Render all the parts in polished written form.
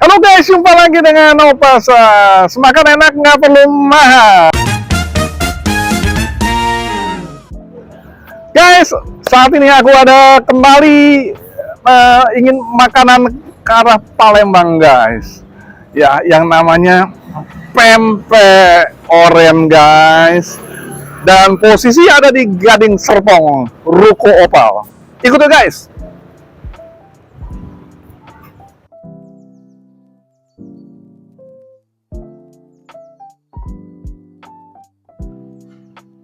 Halo guys, jumpa lagi dengan Opasa. Semakan enak nggak perlu mahal. Guys, saat ini aku ada kembali ingin makanan ke arah Palembang guys. Ya, yang namanya pempek oren guys. Dan posisi ada di Gading Serpong, Ruko Opal. Ikut ya guys.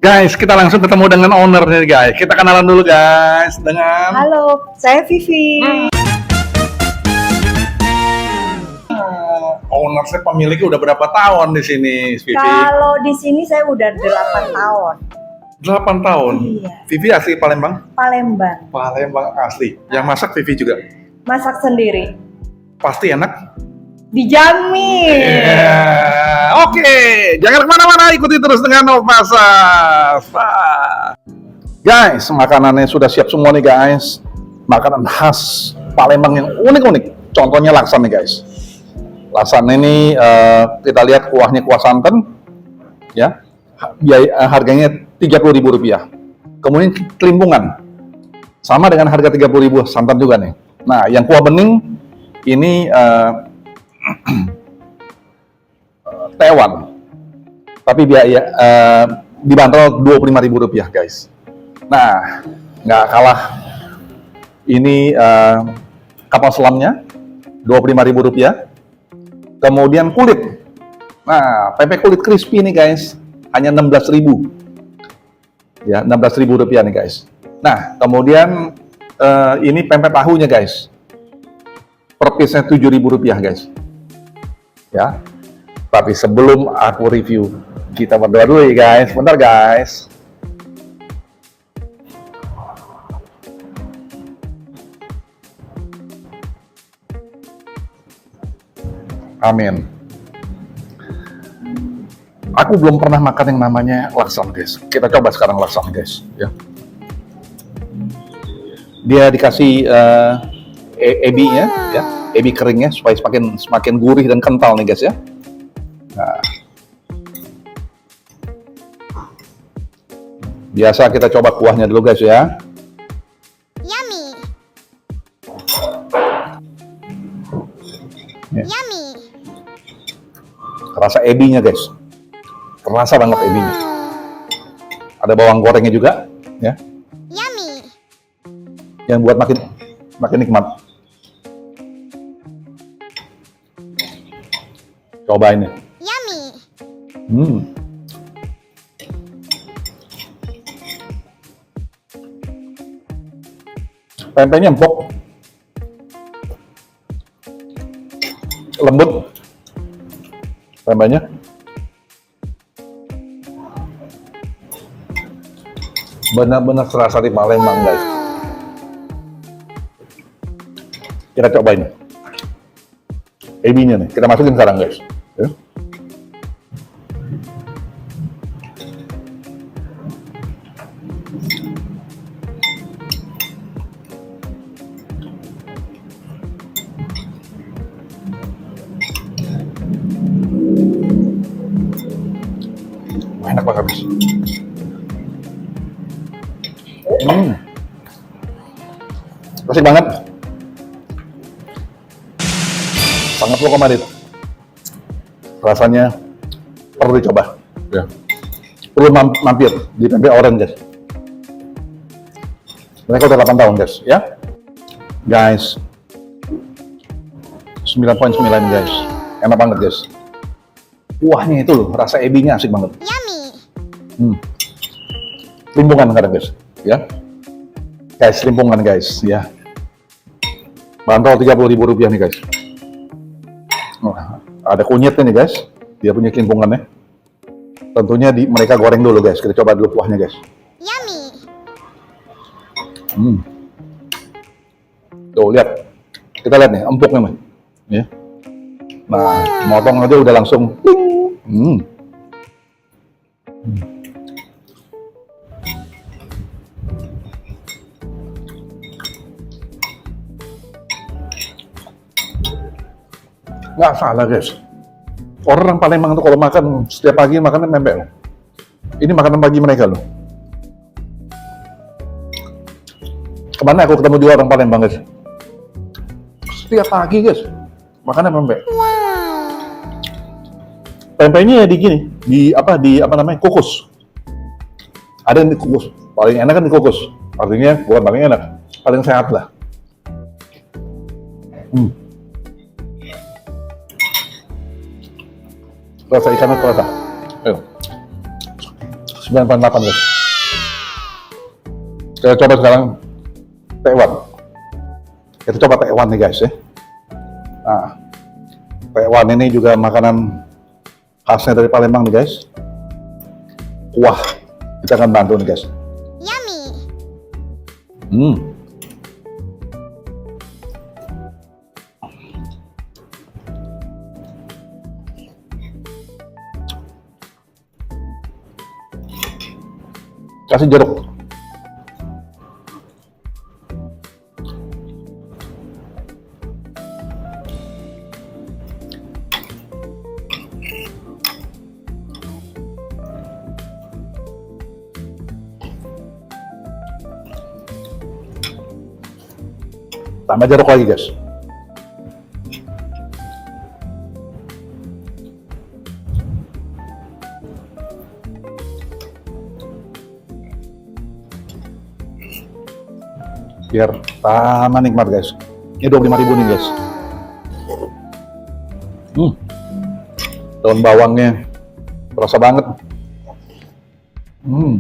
Guys, kita langsung ketemu dengan owner nih guys. Kita kenalan dulu guys dengan. Halo, saya Vivi. Owner saya pemiliknya udah berapa tahun di sini, Vivi? Kalau di sini saya udah 8 tahun. 8 tahun. Iya. Vivi asli Palembang? Palembang. Palembang asli. Yang masak Vivi juga? Masak sendiri. Pasti enak? Dijamin. Oke, jangan kemana-mana, ikuti terus dengan Opasa. Guys, makanannya sudah siap semua nih guys. Makanan khas Palembang yang unik-unik. Contohnya laksan nih guys. Laksan ini kita lihat kuahnya kuah santan, ya. Harganya Rp30.000. Kemudian kelimpungan, sama dengan harga Rp30.000 santan juga nih. Nah, yang kuah bening ini tewan, tapi biaya dibanderol Rp25.000 guys. Nah, nggak kalah ini kapal selamnya Rp25.000. Kemudian kulit, nah pempek kulit crispy nih guys, hanya Rp16.000, ya Rp16.000 nih guys. Nah, kemudian ini pempek tahunya guys, per piece-nya Rp7.000 guys. Ya, tapi sebelum aku review, kita berdoa dulu ya guys. Bentar guys. Amin. Aku belum pernah makan yang namanya laksan guys. Kita coba sekarang laksan guys. Ya. Dia dikasih ebinya, ya, ebi keringnya supaya semakin gurih dan kental nih guys ya. Nah, biasa kita coba kuahnya dulu guys ya. Yummy. Ya. Yummy. Rasa ebinya guys, terasa banget ebinya. Ada bawang gorengnya juga, ya, Yummy. yang buat makin nikmat. Cobain nih. Yummy. Pempeknya empuk, lembut pempeknya. Benar-benar serasa di Palembang guys. Kita cobain ebinya nih, kita masukin sekarang guys ya. Enak banget guys. Asik banget, sangat lokomotif. Rasanya perlu dicoba, ya. Perlu mampir di pempek oren guys. Mereka udah 8 tahun guys, ya. Guys, 9.9 guys, enak banget guys. Kuahnya itu loh, rasa ebinya asik banget. Yummy. Limpungan kadang guys, ya. Guys, limpungan guys, ya. Bandrol Rp30.000 nih guys. Nah, ada kunyitnya nih guys, dia punya limpungannya. Tentunya mereka goreng dulu guys. Kita coba dulu kuahnya guys. Yummy. Tuh lihat, kita lihat nih empuknya nih, ya. Nah, motong aja udah langsung. Nggak salah guys. Orang Palembang tuh kalau makan setiap pagi makannya pempek loh. Ini makanan pagi mereka loh. Kemana aku ketemu juga orang Palembang guys. Setiap pagi guys makannya pempek. Pempeknya di gini, di apa namanya, kukus. Ada yang dikukus. Paling enak kan dikukus. Artinya bukan paling enak, paling sehat lah. Rasa ikannya terasa. Ayo. 9,8 guys. Kita coba sekarang tekwan. Kita coba tekwan nih guys ya. Nah, tekwan ini juga makanan khasnya dari Palembang nih guys. Kuah kita akan bantu nih guys. Yummy. Kasih jeruk. Tambah jeruk lagi guys. Biar tambah nikmat guys. Ini 25.000 nih guys. Daun bawangnya terasa banget. Yummy.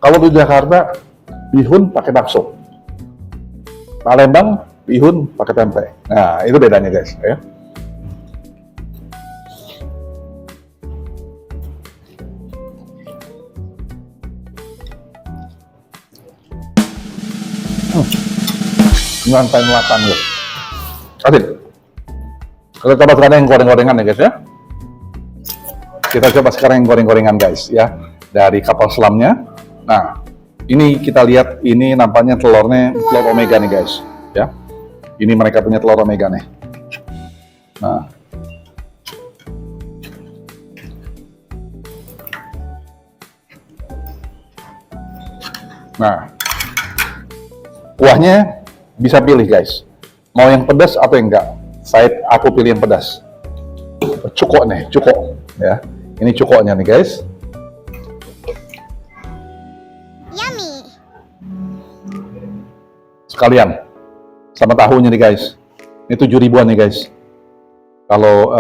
Kalau di Jakarta, bihun pakai bakso. Palembang, bihun pakai tempe. Nah, itu bedanya guys ya. Nyantai melatan guys. Asik. Kita coba sekarang yang goreng-gorengan ya guys ya. Kita coba sekarang yang goreng-gorengan guys ya. Dari kapal selamnya. Nah, ini kita lihat, ini nampaknya telurnya telur omega nih guys ya. Ini mereka punya telur omega nih. Nah, kuahnya bisa pilih guys, mau yang pedas atau yang enggak. Aku pilih yang pedas. Cuko nih, cuko ya. Ini cukoknya nih guys. Yummy. Sekalian sama tahunya nih guys. Ini 7.000-an nih guys. Kalau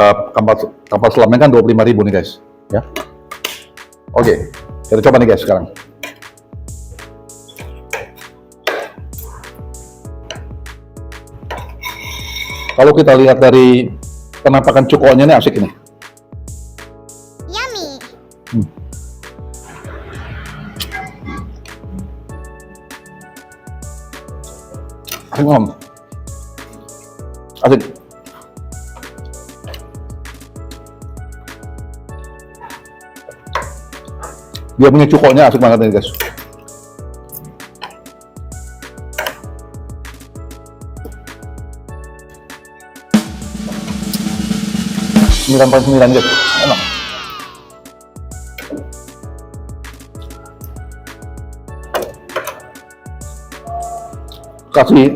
kapal selamnya kan 25.000 nih guys ya. Oke, kita coba nih guys sekarang. Kalau kita lihat dari penampakan cukonya ini asik ini. Yummy. Asik om. Asik. Dia punya cukonya asik banget nih guys. $9.9 guys, enak. Kasih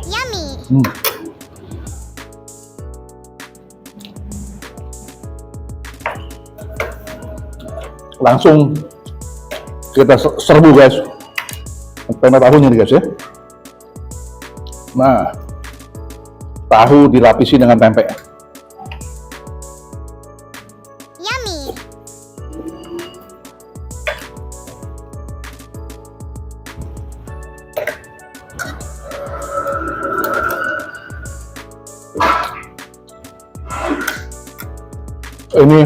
Yummy. Langsung kita serbu guys. Pempek tahunya nih guys ya. Nah, tahu dilapisi dengan pempek. Yummy. Ini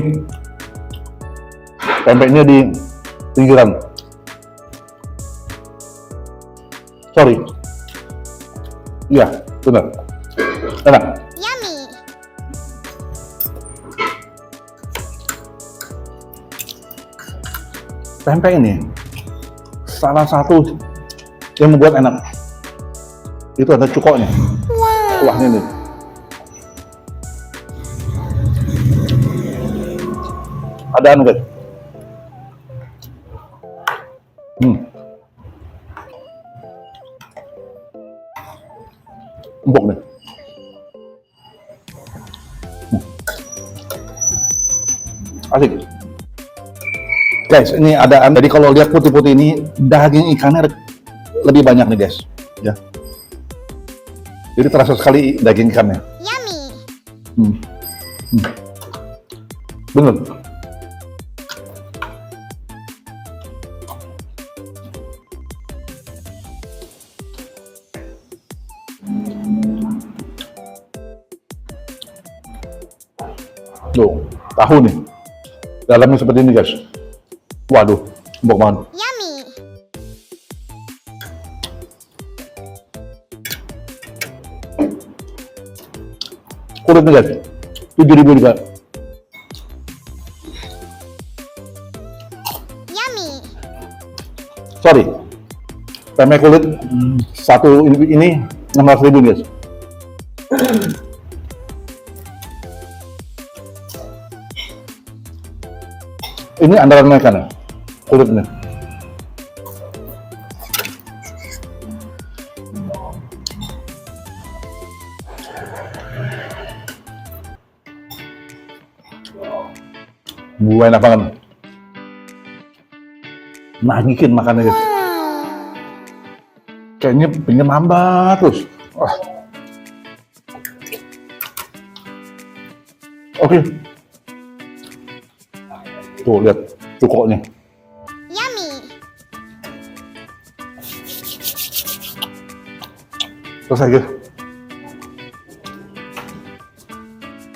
pempeknya di pinggiran. Sorry. Iya, benar. Enak. Yummy. pempek ini salah satu yang membuat enak. Itu ada cukoknya. Kuahnya nih. Ada anu guys. Empuk nih. Asik. Guys, ini ada, jadi kalau lihat putih-putih ini, daging ikannya lebih banyak nih guys. Ya. Jadi terasa sekali daging ikannya. Yummy. Bener. Tuh, tahu nih. Dalamnya seperti ini guys. Waduh, empuk banget. Yummy. Kulitnya guys, 7.000 juga. Yummy. Sorry, pempek kulit satu ini 16.000 guys. Ini andalan mereka nih, kulitnya. Enak banget. Nagikin makannya guys. Kayaknya pengen nambah terus. Wah. Oke. Tuh lihat cukoknya. Yummy. Selesai guys.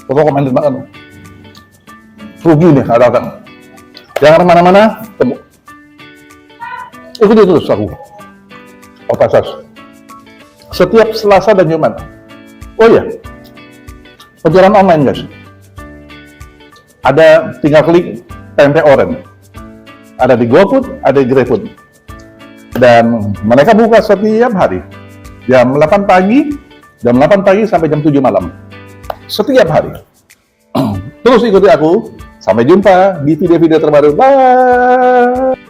Foto komentar banget. Rugi nih katakan. Jangan kemana-mana. Ikuti terus aku. Otasas. Setiap Selasa dan Jumat. Oh iya. Penjualan online guys. Ada, tinggal klik pempek oren. Ada di GoFood, ada di GrabFood. Dan mereka buka setiap hari. Jam 8 pagi sampai jam 7 malam. Setiap hari. Terus ikuti aku. Sampai jumpa di video-video terbaru. Bye!